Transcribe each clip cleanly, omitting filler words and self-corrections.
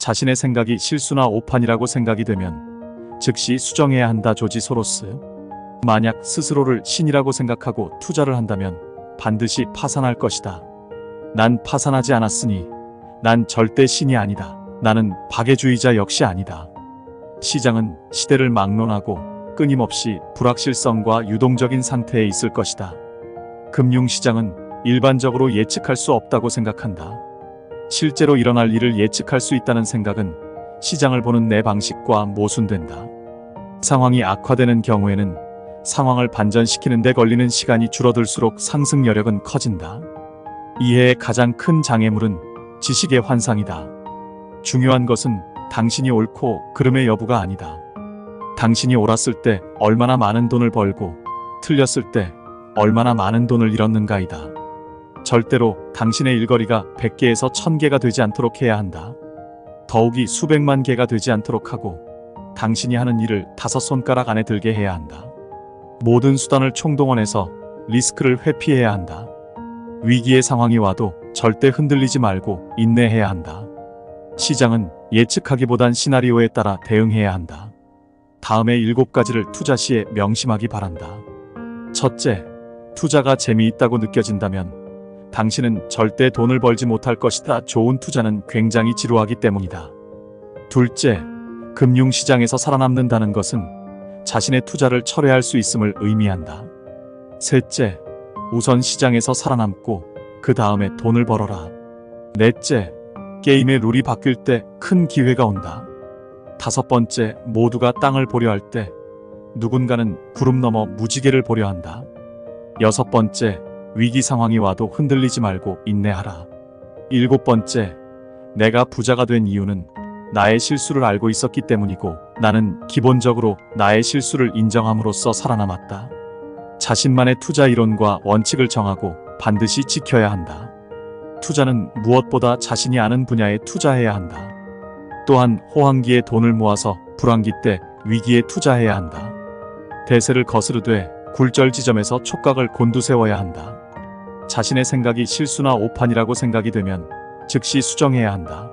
자신의 생각이 실수나 오판이라고 생각이 되면 즉시 수정해야 한다. 조지 소로스. 만약 스스로를 신이라고 생각하고 투자를 한다면 반드시 파산할 것이다. 난 파산하지 않았으니 난 절대 신이 아니다. 나는 박애주의자 역시 아니다. 시장은 시대를 막론하고 끊임없이 불확실성과 유동적인 상태에 있을 것이다. 금융시장은 일반적으로 예측할 수 없다고 생각한다. 실제로 일어날 일을 예측할 수 있다는 생각은 시장을 보는 내 방식과 모순된다. 상황이 악화되는 경우에는 상황을 반전시키는 데 걸리는 시간이 줄어들수록 상승 여력은 커진다. 이해의 가장 큰 장애물은 지식의 환상이다. 중요한 것은 당신이 옳고 그름의 여부가 아니다. 당신이 옳았을 때 얼마나 많은 돈을 벌고 틀렸을 때 얼마나 많은 돈을 잃었는가이다. 절대로 당신의 일거리가 100개에서 1000개가 되지 않도록 해야 한다. 더욱이 수백만 개가 되지 않도록 하고 당신이 하는 일을 5손가락 안에 들게 해야 한다. 모든 수단을 총동원해서 리스크를 회피해야 한다. 위기의 상황이 와도 절대 흔들리지 말고 인내해야 한다. 시장은 예측하기보단 시나리오에 따라 대응해야 한다. 다음의 7가지를 투자 시에 명심하기 바란다. 첫째, 투자가 재미있다고 느껴진다면 당신은 절대 돈을 벌지 못할 것이다. 좋은 투자는 굉장히 지루하기 때문이다. 둘째, 금융시장에서 살아남는다는 것은 자신의 투자를 철회할 수 있음을 의미한다. 셋째, 우선 시장에서 살아남고 그 다음에 돈을 벌어라. 넷째, 게임의 룰이 바뀔 때 큰 기회가 온다. 다섯 번째, 모두가 땅을 보려 할 때 누군가는 구름 너머 무지개를 보려 한다. 여섯 번째, 위기 상황이 와도 흔들리지 말고 인내하라. 일곱 번째, 내가 부자가 된 이유는 나의 실수를 알고 있었기 때문이고 나는 기본적으로 나의 실수를 인정함으로써 살아남았다. 자신만의 투자 이론과 원칙을 정하고 반드시 지켜야 한다. 투자는 무엇보다 자신이 아는 분야에 투자해야 한다. 또한 호황기에 돈을 모아서 불황기 때 위기에 투자해야 한다. 대세를 거스르되 굴절 지점에서 촉각을 곤두세워야 한다. 자신의 생각이 실수나 오판이라고 생각이 되면 즉시 수정해야 한다.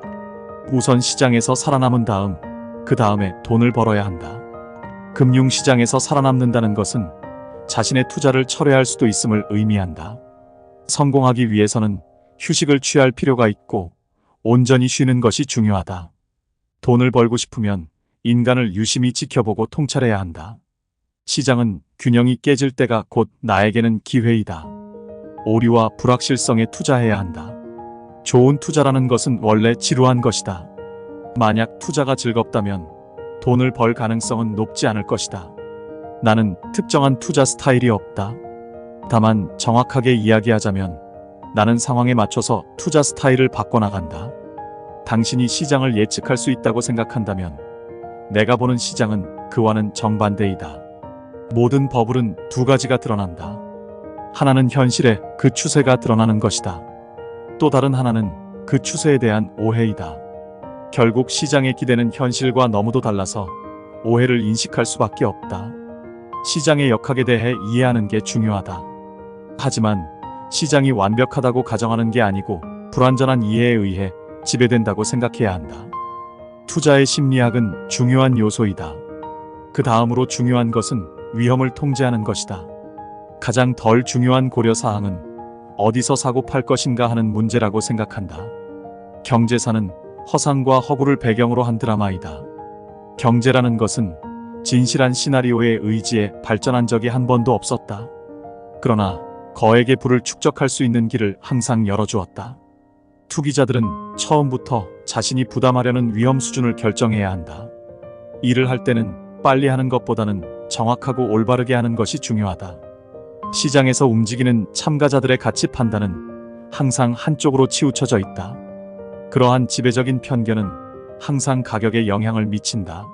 우선 시장에서 살아남은 다음 그 다음에 돈을 벌어야 한다. 금융시장에서 살아남는다는 것은 자신의 투자를 철회할 수도 있음을 의미한다. 성공하기 위해서는 휴식을 취할 필요가 있고 온전히 쉬는 것이 중요하다. 돈을 벌고 싶으면 인간을 유심히 지켜보고 통찰해야 한다. 시장은 균형이 깨질 때가 곧 나에게는 기회이다. 오류와 불확실성에 투자해야 한다. 좋은 투자라는 것은 원래 지루한 것이다. 만약 투자가 즐겁다면 돈을 벌 가능성은 높지 않을 것이다. 나는 특정한 투자 스타일이 없다. 다만 정확하게 이야기하자면 나는 상황에 맞춰서 투자 스타일을 바꿔나간다. 당신이 시장을 예측할 수 있다고 생각한다면 내가 보는 시장은 그와는 정반대이다. 모든 버블은 두 가지가 드러난다. 하나는 현실에 그 추세가 드러나는 것이다. 또 다른 하나는 그 추세에 대한 오해이다. 결국 시장의 기대는 현실과 너무도 달라서 오해를 인식할 수밖에 없다. 시장의 역학에 대해 이해하는 게 중요하다. 하지만 시장이 완벽하다고 가정하는 게 아니고 불완전한 이해에 의해 지배된다고 생각해야 한다. 투자의 심리학은 중요한 요소이다. 그 다음으로 중요한 것은 위험을 통제하는 것이다. 가장 덜 중요한 고려사항은 어디서 사고 팔 것인가 하는 문제라고 생각한다. 경제사는 허상과 허구를 배경으로 한 드라마이다. 경제라는 것은 진실한 시나리오의 의지에 발전한 적이 한 번도 없었다. 그러나 거액의 부를 축적할 수 있는 길을 항상 열어주었다. 투기자들은 처음부터 자신이 부담하려는 위험 수준을 결정해야 한다. 일을 할 때는 빨리 하는 것보다는 정확하고 올바르게 하는 것이 중요하다. 시장에서 움직이는 참가자들의 가치 판단은 항상 한쪽으로 치우쳐져 있다. 그러한 지배적인 편견은 항상 가격에 영향을 미친다.